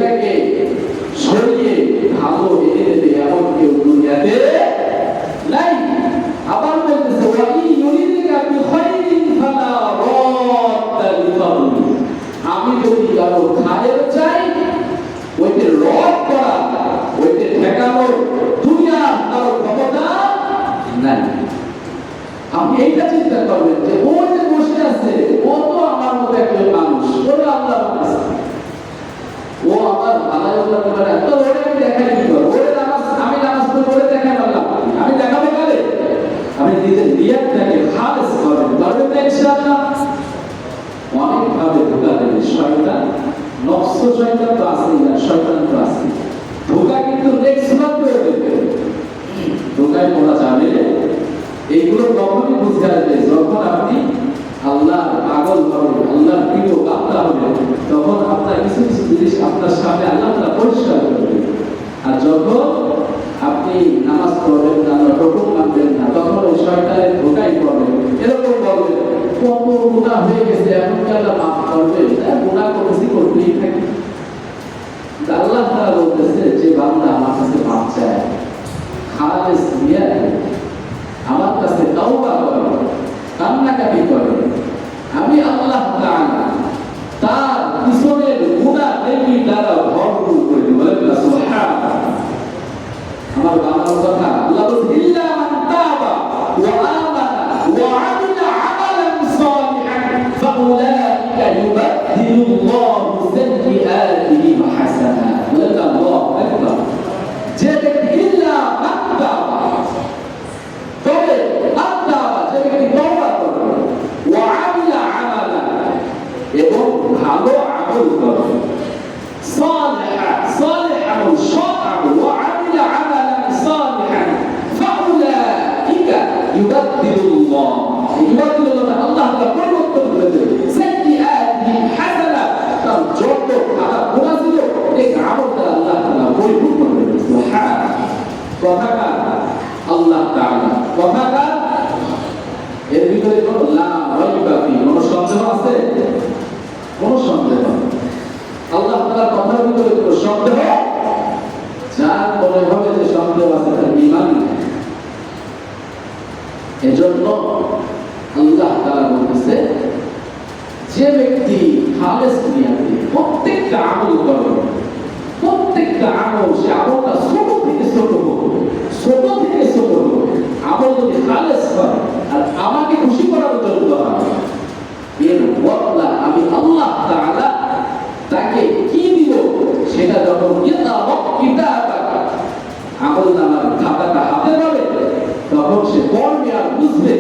এটাকে সরিয়ে ভালো এনে দেবে এমন কেউ দুনিয়াতে নাই। আবার বলতেছে ওয়াই ইউরিদুকা বিখাইরিন ফালা রাদ্দা লিফাদলি, আমি যদি কারো খায়ের চাই ওইটা রদ করা, ওইটা ঠেকানোর দুনিয়ার কারো ক্ষমতা নাই। আপনি এইটা চিন্তা করবেন যে ও যে বসে আছে ও তো আমার মতো একজন মানুষ, ওর আল্লাহ আছে, ও আমার আল্লাহ করে তো ওরে আমি দেখাই কি করব, ওরে নামাজ আমি নামাজ পড়ে ওরে দেখাই পারলাম, আমি দেখাবো কারে? আমি নিজের নিয়তটাকে খালেস করবেন, পারবেন না ইনশাআল্লাহ। অনেক ভাবে ধোঁকা দেবে শয়তান, নফস শয়তান তো আছেই না, শয়তান তো আছে। ধোঁকা কিন্তু নেক্সট মাত্র দেবে, ধোঁকায় পড়া যাবে। এইগুলো তখনই বুঝতে আসবে যখন আপনি আল্লাহর পাগল হবেন, আল্লাহর প্রিয় বান্দা হবেন, তখন আপনার কিছু কিছু জিনিস আপনার সামনে আল্লাহ তাআলা পরিষ্কার করবেন। আর যখন আপনি নামাজ পড়বেন না, হুকুম মানবেন না, তখন ওই শয়তানের ধোঁকায় পড়বেন। এরকম বলবেন কত গুনাহ হয়ে গেছে, এখন কি আল্লাহ মাফ করবে? গুনাহ করেছি, করতেই থাকি। আল্লাহ তাআলা বলতেছে যে বান্দা আমার কাছে মাফ চায়, খালেস নিয়ত আমার কাছে তাওবা করে, কান্নাকাটি করে, আমি আল্লাহ তাআলা তার পিছনের গুনাহ নেকি দ্বারা ভরপুর করে দেব। বলেন সুবহানাল্লাহ। আমার বাবার কথা আল্লাহ বলেন ইল্লা মান তাবা ওয়া আমানা ওয়া আমিলা আমালান সালিহান ফাউলাইকা ইউবাদদিলুল্লাহু সাইয়্যাতিহিম হাসানাত। বলেন আল্লাহু আকবার। যে ব্যক্তি ইল্লা মান তাবা, তবে আত্তাবা যে ব্যক্তি তওবা করে, ওয়া আমিলা আমালান এবং ভালো আমল করে, সালিহা সালিহ আমল সৎ আমল, ওয়া আমিলা আমালান সালিহান ফাউলাইকা ইউবাদদিলুল্লাহ, ইউবাদদিলুল্লাহ আল্লাহ তাআলা পরিবর্তন করে দেবে, সাইয়্যাতিহিম হাসানাত, তার যত খারাপ গুনাহ ছিল এই আমল দ্বারা আল্লাহ তাআলা পরিপূর্ণ করে দেবে। সুবহানাল্লাহ। কথাটা আল্লাহ তাআলা, কথাটা এর ভিতরে কোনো লা রাইবা ফি, কোনো সন্দেহ আছে? কোনো সন্দেহ নেই। আল্লাহ তাআলার কথার ভিতরে কোনো সন্দেহ, যার মনে হবে যে সন্দেহ আছে তার ঈমান নেই। এজন্য আল্লাহ তাআলা বলতেছে যে ব্যক্তি খালেস নিয়তে প্রত্যেকটা আমল করে, প্রত্যেকটা আমল, সে আমলটা ছোট থেকে ছোট হোক, ছোট থেকে ছোট হোক, আমল যদি খালেস হয় আর আমাকে খুশি করার জন্য হয়, এর বদলা আমি আল্লাহ তাআলা তাকে কি দিব সেটা যখন আমলনামার খাতাটা হাতে পাবে তখন সে পড়বে আর বুঝবে,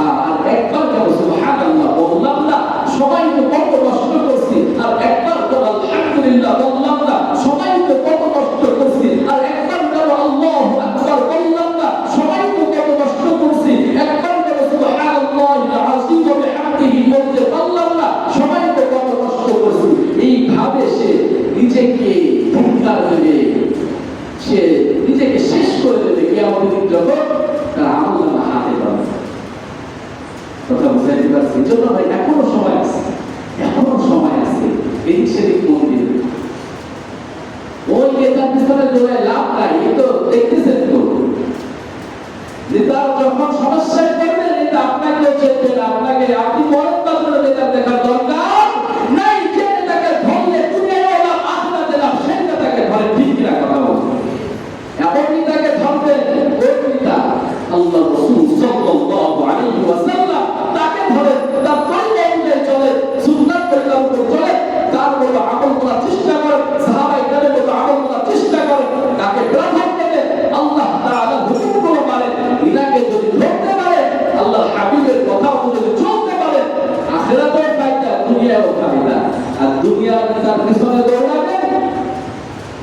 আর একবার কেন সুবহানাল্লাহ বললাম না, সবাই তো কত কষ্ট করছি, আর একবার তো আলহামদুলিল্লাহ বললাম না, সবাই তো কত কষ্ট করছি, আর একবার কেন আল্লাহু আকবার বললাম না, সবাই তো কত কষ্ট করছি, একবার কেন সুবহানাল্লাহিল আযীম ওয়া বিহামদিহি বলতে পারলাম না, সবাই তো কত কষ্ট করছি। এইভাবে সে নিজেকে ধিক্কার দেবে, সে নিজেকে শেষ করে দেবে কিয়ামতের দিন যখন তার আমলনামা হাতে পাবে। কথা বুঝাইতে পারছি? এজন্য ভাই এখনো সময় আছে, এখনো সময় আছে, এদিক সেদিক মন দিবে। ওই নেতার পিছনে দৌড়ে লাভ নাই, এই তো দেখতেছেন তো নেতার যখন সমস্যায় পড়বে নেতা আপনাকেও চেপবে না, আপনাকে আপনি বলেন তারপরে নেতার দেখার দরকার নাই। যে নেতাকে ধরলে দুনিয়ায় লাভ আখিরাতে লাভ, সেই নেতাকে ধরে, ঠিক কিনা কথা বলছেন? এমন নেতাকে ধরবেন ওই নেতা আল্লাহ রাসূল সাল্লাল্লাহু আলাইহি ওয়াসাল্লাম তাকে ধরে, তার তরিকা অনুযায়ী চলে, সুন্নাত তরিকার উপর চলে, তার মতো আমল করার চেষ্টা করে, সাহাবায়ে কেরামের মতো আমল করার চেষ্টা করে, তাকে প্রাধান্য দেবে, আল্লাহ তাআলা হুকুমগুলো মানে ইনাকে যদি ধরতে পারে, আল্লাহর হাবিবের কথা অনুযায়ী চলতে পারে, আখিরাতেও ফায়দা, দুনিয়াও ফায়দা। আর দুনিয়ার তার পিছনে দৌড়াবে,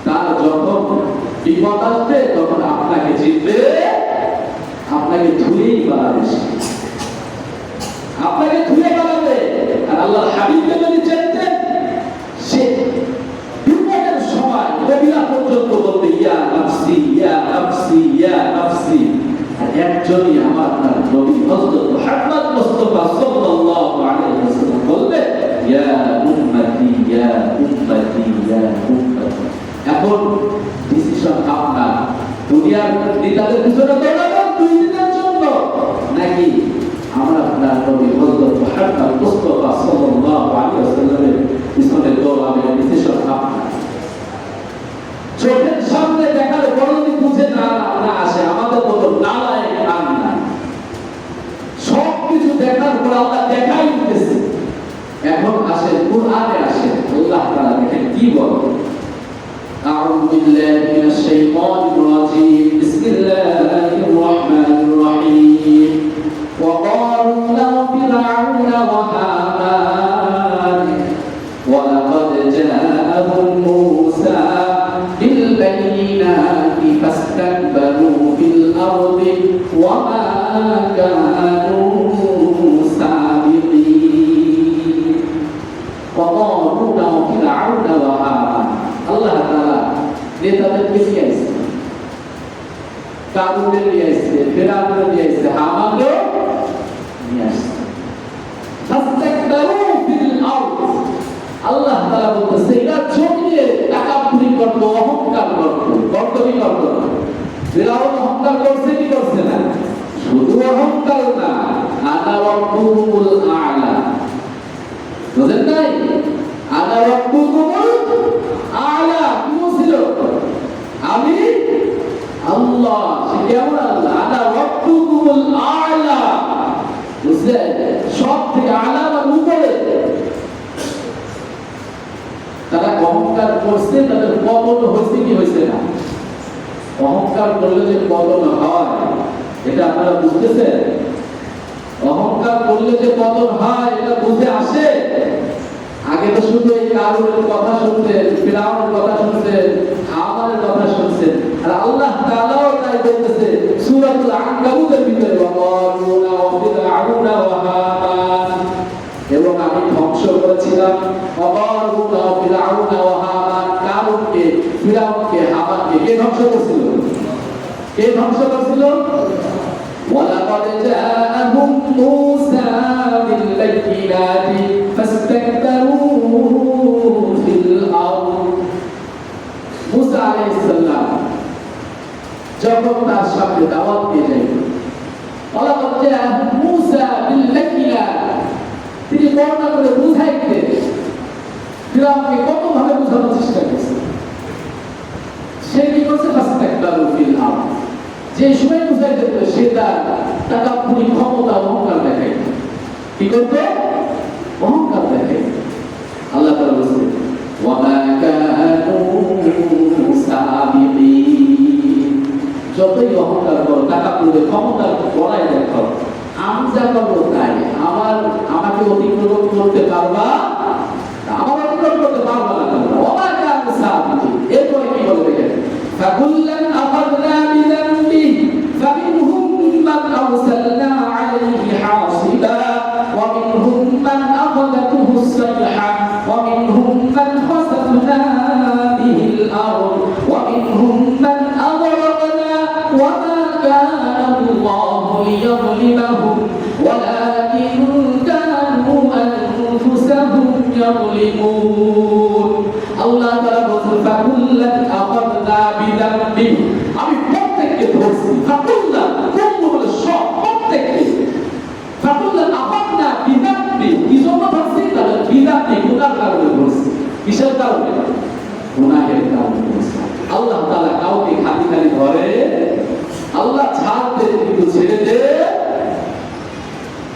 তার যখন বিপদ আসবে তখন আপনাকে জিতবে, আপনাকে ধুয়েই বাড়াবে, আপনাকে ধুয়ে বাড়াবে। আর আল্লাহর হাবিবকে যদি চেতেন, সে বিপদের সময় কবিরা পর্যন্ত বলতে ইয়া নাফসি ইয়া নাফসি ইয়া নাফসি। আর একজনই আমার তার নবী হযরত মুহাম্মদ মুস্তাফা সাল্লাল্লাহু আলাইহি ওয়াসাল্লাম বললেন ইয়া উম্মতি ইয়া উম্মতি ইয়া উম্মতি। নেতাদের পিছনে দৌড়াবেন 2 দিনের জন্য, নাকি আমরা আপনার নবী হযরত মুহাম্মদ মুস্তাফা সাল্লাল্লাহু আলাইহি ওয়াসাল্লামের পিছনে দৌড়াবেন? ডিসিশন আপনার। চোখের সামনে দেখালে বড়দি বুঝে না না আসে, আমাদের মতো নালায়েক আর না। সব কিছু দেখার পর আল্লাহ দেখাই দিতেছে। এখন আসে কুরআনে আসে, আল্লাহ তাআলা দেখেন কি বলে। আউযু বিল্লাহি মিনাশ শাইতানির রাজীম, বিসমিল্লাহির রহমানির রহিম। ওয়া ক্বারুনা ওয়া ফিরআউনা ওয়া হামান ওয়া লাকাদ জাআহুম মূসা বিল বায়িনাতি ফাস্তাকবারু ফিল আরদি ওয়া মা কানু সাবিকিন। ওয়া ক্বারুনা ওয়া ফিরআউনা ওয়া হামান, আল্লাহ তাআলা নেতাদেরকে নিয়ে আসছে, কারুনকে নিয়ে আসছে, ফিরআউনকে নিয়ে আসছে, হামানকে নিয়ে আসছে। ফাস্তাকবারু ফিল আরদ, আল্লাহ তাআলা বলতেছে এরা জমিনে তাকাব্বুরি করত, অহংকার করত, গর্দবি করত। ফিরআউন অহংকার করছে কি করছে না? শুধু অহংকার না, আনা রাব্বুকুমুল আ'লা, বুঝেন নাই? আনা রাব্বুকুমুল আ'লা কি ছিল? আমি আল্লাহ। সে কেমন আল্লাহ? আনা রাব্বুকুমুল আ'লা, বুঝলেন? সব থেকে আলা বা উপরে। তারা অহংকার করছে, তাদের পতন হয়েছে কি হয়েছে না? অহংকার করলে যে পতন হয় এটা আপনারা বুঝতেছেন? অহংকার করলে যে পতন হয় এটা বুঝে আসে? আগে তো শুধু এই কারুনের কথা শুনতেন, ফিরআউনের কথা শুনতেন, হামানের কথা শুনতেন। আর আল্লাহ তাআলাও তাই বলতেছে সূরাতুল আনকাবুতের ভিতরে, ওয়া ক্বারুনা ওয়া ফিরআউনা ওয়া হামান, এবং আমি ধ্বংস করেছিলাম ওয়া ক্বারুনা ওয়া ফিরআউনা ওয়া হামান, কারুনকে, ফিরআউনকে, হামানকে। কে ধ্বংস করেছিল? কে ধ্বংস করেছিল? ওয়া লাকাদ জাআহুম মূসা বিল বায়িনাতি ফাস্তাকবারু ফিল আরদ। মূসা আলাইহিস সালাম যখন তার সামনে দাওয়াত দিয়ে যাইতেন, ওয়া লাকাদ জাআহুম মূসা বিল বায়িনাতি, তিনি বর্ণনা করে বুঝাইতেন। ফিরআউনকে কত ভাবে বোঝানোর চেষ্টা করেছে। সে কি করছে? ফাস্তাকবারু ফিল আরদ, যে সময় বুঝাইতে সে তার তাকাব্বুরি ক্ষমতা, অহংকার দেখাই। কি করতে? অহংকার দেখাই। আল্লাহ তাআলা বলেন ওয়া মা কানু সাবিকিন, যতই অহংকার করো, তাকাব্বুরি ক্ষমতা বড়াই দেখো, আমি যা করবো তাই, আমাকে অতিক্রম করতে পারবা, আমার অতিক্রম করতে পারবা না। ওয়া মা কানু সাবিকিন, এরপরে কি বলে দেখেন, ফাকুল্লান আখাযনা বিযামবিহি ফামিনহুম মান আরসালনা আলাইহি হাসিবা ওয়া মিনহুম মান আখাযাতহু as-সাইহা ওয়া মিনহুম মান খাসাফনা বিহিল আরদ ওয়া মিনহুম মান আগরাকনা ওয়া মা কানা আল্লাহু লিয়াযলিমাহুম ওয়ালাকিন কানু আনফুসাহুম ইয়াযলিমুন। আল্লাহ তাআলা বলেন ফাকুল্লান আখাযনা বিযামবিহি, আমি প্রত্যেককে ধরছি। ফাকুল্লান কোন বলে সব, প্রত্যেককে। ফাকুল্লান আখাযনা বিযামবিহি, কি জন্য ধরছি? তাহলে বিযামবি গুনার কারণে ধরছি। কিসের কারণে? গুনাহের কারণে ধরছি। আল্লাহ তাআলা কাউকে খালি খালি ধরে? আল্লাহ ছাড় দেয় কিন্তু ছেড়ে দেয়।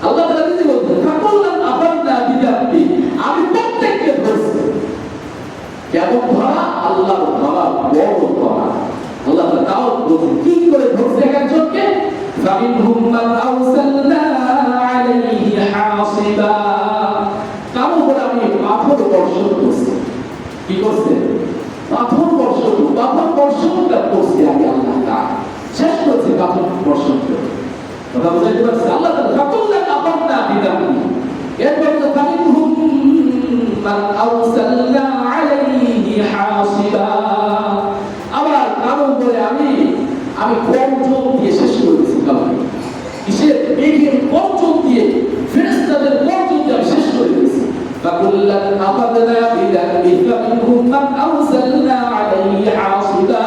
আল্লাহ তাআলা নিজে বলছেন ফাকুল্লান আখাযনা বিযামবিহি, আমি প্রত্যেককে ধরছি। কেমন ধরা? আল্লাহর ধরা বড় ধরা। আল্লাহ তাআলা বলছেন কি করে ধরছে একজনকে? ফামিনহুম মান আরসালনা আলাইহি হাসিবা, কারো উপর আমি পাথর বর্ষণ করছি। কি করছে? পাথর বর্ষণ করছি আমি আল্লাহ তাআলা। শেষ করছে পাথর বর্ষণ করে। কথা বুঝাইতে পারছি? আল্লাহ তাআলা ফাকুল্লান আখাযনা বিযামবিহি, এরপর তো ফামিনহুম মান আরসালনা আলাইহি হাসিবা, আবার কারো উপরে আমি গর্জন দিয়ে শেষ করেছি। কাউকে কিসের? মেঘের গর্জন দিয়ে, ফেরেশতাদের গর্জন দিয়ে আমি শেষ করে দিয়েছি। ফাকুল্লান আখাযনা বিযামবিহি ফামিনহুম মান আরসালনা আলাইহি হাসিবা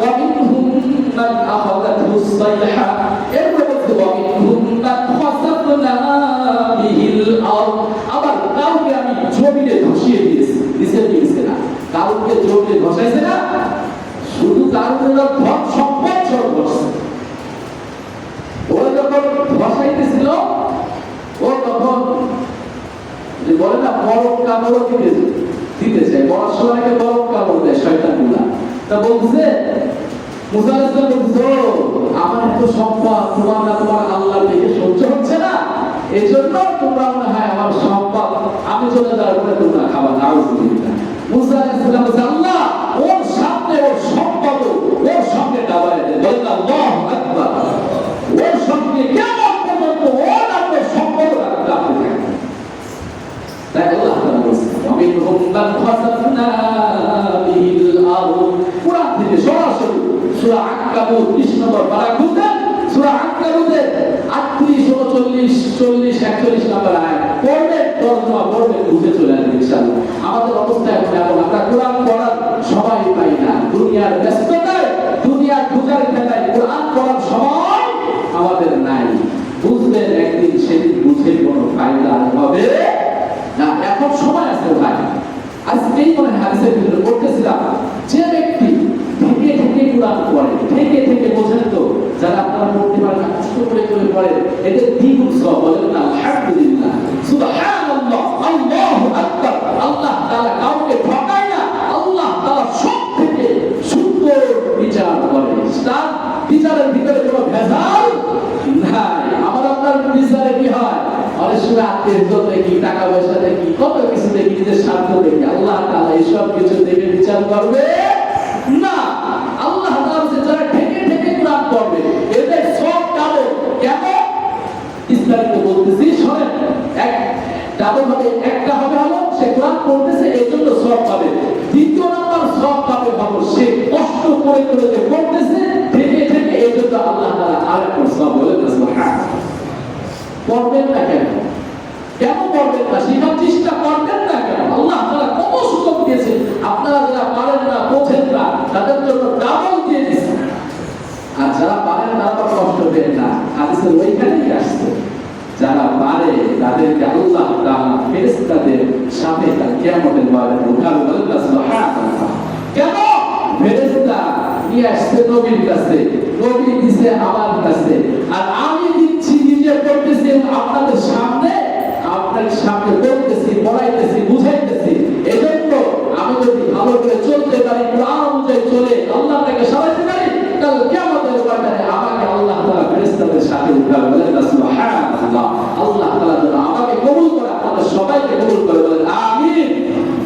ওয়া মিনহুম মান কাউকে জোরে ঘষাইছে না, শুধু কারণের ধন সম্পদ সব ঘষছে। ওরা যখন ঘষাইতেছিল, ও তখন যে বলে না বরফ কামড়ও দিতে চায়, বড় সময়কে বরফ কামড় দেয় শয়তানগুলা। তা বলছে মুসা আলাইহিস সালাম বলছে, আমার এত সম্পদ তোমার না তোমার আল্লাহর দিকে সহ্য হচ্ছে না, এজন্য তোমরা মনে হয় আমার সম্পদ আমি চলে যাওয়ার পরে তোমরা খাবার নাউযুবিল্লাহ। মুসা আলাইহিস সালাম বলছে, আল্লাহ ওর সামনে ওর সম্পদ ওর সঙ্গে দাবায় দেয়, বলেন আল্লাহু আকবার। ওর সঙ্গে কেমন পর্যন্ত ওর আপনার সম্পদ রাখতে হবে। তাই আল্লাহ তাআলা বলেন ওয়ামিনহুম মান খাসাফনা বিহিল আরদ। কুরআন থেকে সরাসরি সূরা আনকাবুত 30 নম্বর পারা খুলবেন, সূরা আনকাবুতের 38 39 40 41 নম্বর আয়াত পড়বেন, তর্জমা পড়বেন, বুঝে চলে আসবে ইনশাআল্লাহ। আমাদের অবস্থা এখন আমরা কোরআন পড়ার সময় পাই না, দুনিয়ার ব্যস্ততায় দুনিয়ার খোঁজার খেলায় কোরআন পড়ার সময় আমাদের নাই। বুঝবেন একদিন, সেদিন বুঝে কোনো ফায়দা হবে না। এখন সময় আছে ভাই। আজকেই মনে হাদিসের ভিতরে পড়তেছিলাম, যে ব্যক্তি থেকে থেকে কোরআন পড়ে, থেকে থেকে বোঝেন তো, যারা আপনারা পড়তে পারেন না কষ্ট করে করে পড়ে, এদের দ্বিগুণ সওয়াব। বলেন না আলহামদুলিল্লাহ, সুবহানাল্লাহ, আল্লাহু আকবার। আল্লাহ তাআলা কাউকে ঠকায় না, আল্লাহ তাআলা সব থেকে সুন্দর বিচার করে। তার বিচারের ভিতরে কোনো ভেজাল নাই। আমার আপনার বিচারে কি হয়? অনেক সময় আত্মীয় দেখি, টাকা পয়সা দেখি, কত কিছু দেখি, নিজের স্বার্থ দেখি। আল্লাহ তাআলা এইসব কিছু দেখে বিচার করবে না। আল্লাহ তাআলা যারা ঠেকে ঠেকে কোরআন পড়বে এদের সব কালো কেমন ইসলামকে বলতেছি, শোনেন, এক ডাবল হবে, একটা হবে হলো সে কোরআন পড়তেছে এই জন্য সব পাবে। দ্বিতীয় নাম্বার সব পাবে হলো সে কষ্ট করে করে যে পড়তেছে ঠেকে ঠেকে, এই জন্য আল্লাহ তাআলা আরেকটা সব বলে না। সুবহানাল্লাহ। পড়বেন না কেন? কেন পড়বেন না? সেটা চেষ্টা করবেন না কেন? আল্লাহ তাআলা কত সুযোগ দিয়েছে, আপনারা যারা পারেন না, বোঝেন না, তাদের জন্য ডাবল দিয়ে দিয়েছে। আর যারা পারেন তারা কষ্ট পেন না, হাদিসের ওইখানেই আসছে, যারা পারে তাদেরকে আল্লাহ তাআলা ফেরেশতাদের সাথে তার কিয়ামতের ময়দানে উঠাবে। বলেন না সুবহানাল্লাহ। কেন? ফেরেশতা নিয়ে আসছে নবীর কাছে, নবী দিছে আমার কাছে, আর আমি দিচ্ছি নিজে করতেছি আপনাদের সামনে, আপনাদের সামনে বলতেছি, পড়াইতেছি, বুঝাইতেছি। এজন্য আমি যদি ভালো করে চলতে পারি, কোরআন অনুযায়ী চলে আল্লাহ তাকে সারাইতে পারি, তাহলে কিয়ামতের ময়দানে আমাকে আল্লাহ তাআলা ফেরেশতাদের সাথে উঠাবে। বলেন না সুবহানাল্লাহ। আল্লাহ তাআলা যেন আমাকে কবুল করে, আপনাদের সবাইকে কবুল করে। বলেন আমিন।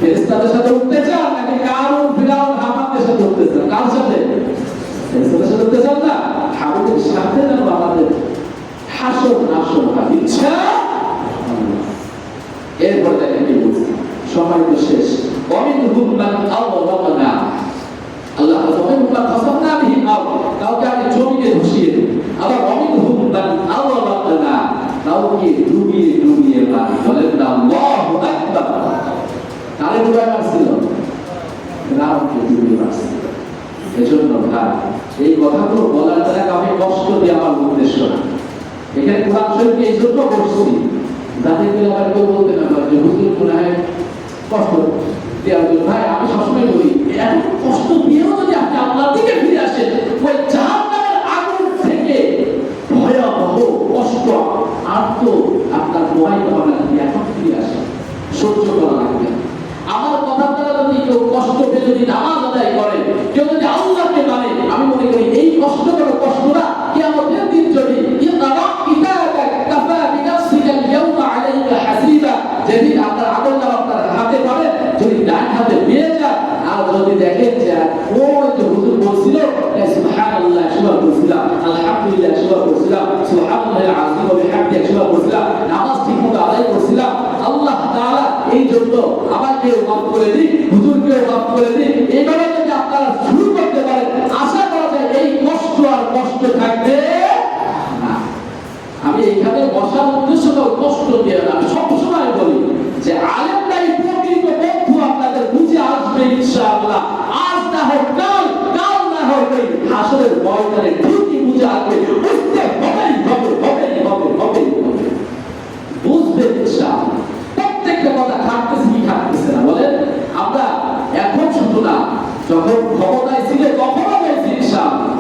ফেরেশতাদের সাথে উঠতে চান নাকি কারুন ফিরাউন হামানদের সাথে উঠতে চান? কার সাথে? ফেরেশতাদের সাথে উঠতে চান না? হাবিবের সাথে যেন আমাদের হাসর নাসর হয়, ইচ্ছা। এরপর দেখেন কি বলছে, সময় তো শেষ। ওয়ামিনহুম মান আওরাকনা, আল্লাহ ওয়ামিনহুম মান খাসাফনা বিহি আরদ, কাউকে আমি জমিকে ধসিয়ে দেব। আবার ওয়ামিনহুম মান আওরাকনা, কাউকে ডুবিয়ে ডুবিয়ে মারি। বলেন না আল্লাহু আকবার। কারে ডুবায় মারছিল? ফিরাউনকে ডুবিয়ে মারছিল। এজন্য ভাই এই কথাগুলো বলার দ্বারা কাউকে কষ্ট দিয়ে আমার উদ্দেশ্য না। এখানে কোরআন শরীফকে এই জন্য বলছি যাতে করে আবার কেউ বলতে না পারে যে হুজুর মনে হয় কষ্ট দেওয়ার জন্য। ভাই আমি সবসময় বলি, এত কষ্ট দিয়েও যদি আপনি আল্লাহর দিকে ফিরে আসেন, ওই জাহান্নামের আগুন থেকে ভয়াবহ কষ্ট আর তো আপনার মোবাইল হবে না, এখন ফিরে আসে সহ্য করা লাগবে। আমার কথা দ্বারা যদি কেউ কষ্ট পেয়ে যদি নামাজ আদায় করে, কেউ যদি আল্লাহকে মানে, আমি মনে করি এই কষ্ট বড় কষ্ট না। কিয়ামতের দিন যদি ইকরা কিতাবাক কাফা বিনাফসিকা আল-ইয়াওমা আলাইকা হাসিবা, যেদিন আপনার আমলনামা আপনার হাতে পাবে, যদি ডান হাতে পেয়ে যায়, আর যদি দেখেন যে ওই যে হুজুর বলছিল সুবহানাল্লাহ সুবহান বলছিলাম, আলহামদুলিল্লাহ সুবহান বলছিলাম, সুবহানাল্লাহিল আযীম ওয়া বিহামদিহি সুবহান বলছিলাম, নামাজ ঠিকমতো আদায় করছিলাম, আল্লাহ তাআলা এই জন্য আমাকে মাফ করে দিন, হুজুরকে মাফ করে দিন। এইভাবে যদি আপনারা শুরু করতে পারেন, আশা করা যায় এই কষ্ট আর কষ্ট থাকবে না। আমি এখানে বসার উদ্দেশ্য কষ্ট দিয়ে না, আমি সবসময় বলি যে আলেমরাই প্রকৃত বন্ধু আপনাদের বুঝে আসবে ইনশাআল্লাহ। আজ না হোক কাল, কাল না হোক এই হাসরের ময়দানে ঠিকই বুঝে আসবে। বুঝতে হবেই হবে, হবেই হবে, হবেই হবে, বুঝবে ইনশাআল্লাহ। প্রত্যেকটা কথা খাটতেছে কি খাটতেছে না বলেন? আমরা এখন না, যখন ক্ষমতায় ছিল তখনও বলছি ইনশাআল্লাহ।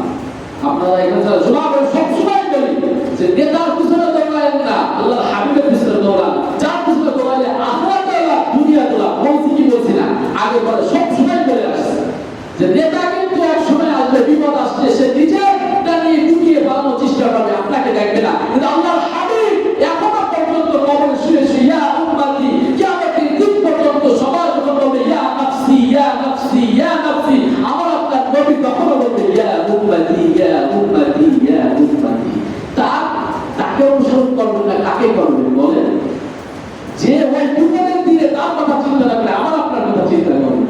আপনারা এখানে যারা জমা করে সবসময় বলি যে নেতার পিছনে দৌড়ায়েন না, আল্লাহর হাবিবের পিছনে দৌড়ান। যার পিছনে দৌড়াইলে আখিরাতে লাভ, দুনিয়াতে লাভ। বলছি কি বলছি না, আগে পরে সবসময় বলে আসছে যে নেতা কিন্তু এক সময় আসবে, বিপদ আসলে সে নিজের নিয়ে গুটিয়ে বাড়ানোর চেষ্টা করবে, আপনাকে দেখবে না। কিন্তু আল্লাহর হাবিব এখনো পর্যন্ত কবরে শুয়ে শুয়ে ইয়া উম্মতি, কিয়ামতের দিন পর্যন্ত সবাই যখন বলবে ইয়া নাফসি ইয়া নাফসি ইয়া নাফসি, আমার আপনার নবী তখনও বলবে ইয়া উম্মতি ইয়া উম্মতি ইয়া উম্মতি। তাকে অনুসরণ করবেন না, কাকে করবেন বলেন? যে ওই বিপদের দিনে তার কথা চিন্তা না করে আমার আপনার কথা চিন্তা করবে,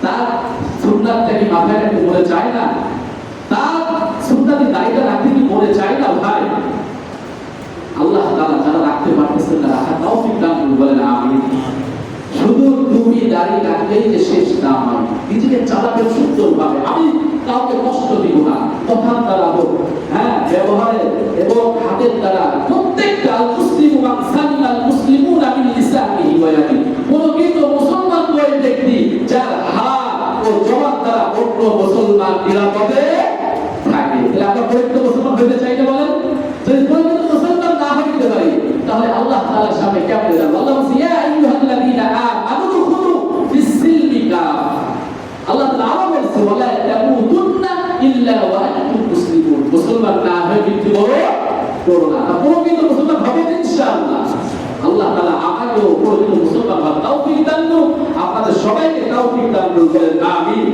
তার সুন্নাতটা কি মাথায় রাখতে মনে চায় না? তার সুন্নাতি দায়িত্ব রাখতে কি মনে চায় না? ভাই, আল্লাহ তাআলা যারা রাখতে পারতেছেন না, রাখার তৌফিক দান করুন, বলেন আমিন। শুধু টুপি দাঁড়িয়ে রাখলেই যে শেষ না হয়, নিজেকে চালাবেন সুন্দরভাবে। আমি কাউকে কষ্ট দিব না, কথার দ্বারা হোক, হ্যাঁ, ব্যবহারে এবং হাতের দ্বারা। প্রত্যেকটা মুসলিম এবং সালিমাল মুসলিমুনা মিন লিসানিহি ওয়া ইয়াদিহি, প্রকৃত মুসলমান ওই ব্যক্তি যার হাত ও জবান দ্বারা অন্য মুসলমান নিরাপদে থাকে। তাহলে আমরা প্রকৃত মুসলমান হতে চাইলে বলেন, যদি প্রকৃত মুসলমান না হইতে পারি তাহলে আল্লাহ তাআলার সামনে কেমনে যাব? আল্লাহ বলেন ইয়া আইয়ুহাল্লাযীনা আমানু দুখুলু ফিস-সিলমি কাফা। আল্লাহ তাআলা বলেন ওয়ালা তামুতুন্না ইল্লা ওয়া আনতুম মুসলিমুন। মুসলমান না হয়ে মৃত্যুবরণ করো না। প্রকৃত মুসলমান হবে ইনশাআল্লাহ। আল্লাহ তাআলা আমাকেও প্রকৃত মুসলমান হওয়ার তৌফিক দান করুন, আপনাদের সবাইকে তৌফিক দান করুন, বলেন আমিন।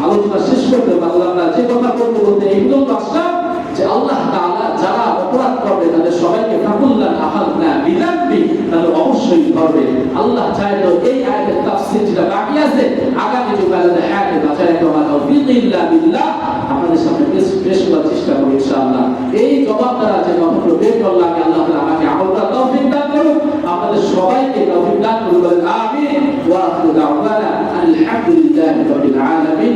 আলোচনা শেষ করতে পারলাম না, যে কথা বলতে বলতে এই পর্যন্ত আসলাম যে আল্লাহ তাআলা যারা অপরাধ করবে তাদের সবাইকে ফাকুল্লান আখাযনা বিযামবি, তাদের অবশ্যই ধরবে। আল্লাহ চায় তো এই আয়াতের তাফসীর যেটা বাকি আছে আগামী যুগে আলাদা হায়াতে বাঁচায় রাখতে হবে। তাওফীক ইল্লা বিল্লাহ, আপনাদের সামনে পেশ করার চেষ্টা করব ইনশাআল্লাহ। এই জবাব দ্বারা যে কথাগুলো বের করলাম, আল্লাহ তাআলা আমাকে আমল করার তৌফিক দান করুন, আপনাদের সবাইকে তৌফিক দান করুন, বলেন আমিন। ওয়া আখিরু দাওয়ানা আলহামদুলিল্লাহি রাব্বিল আলামিন।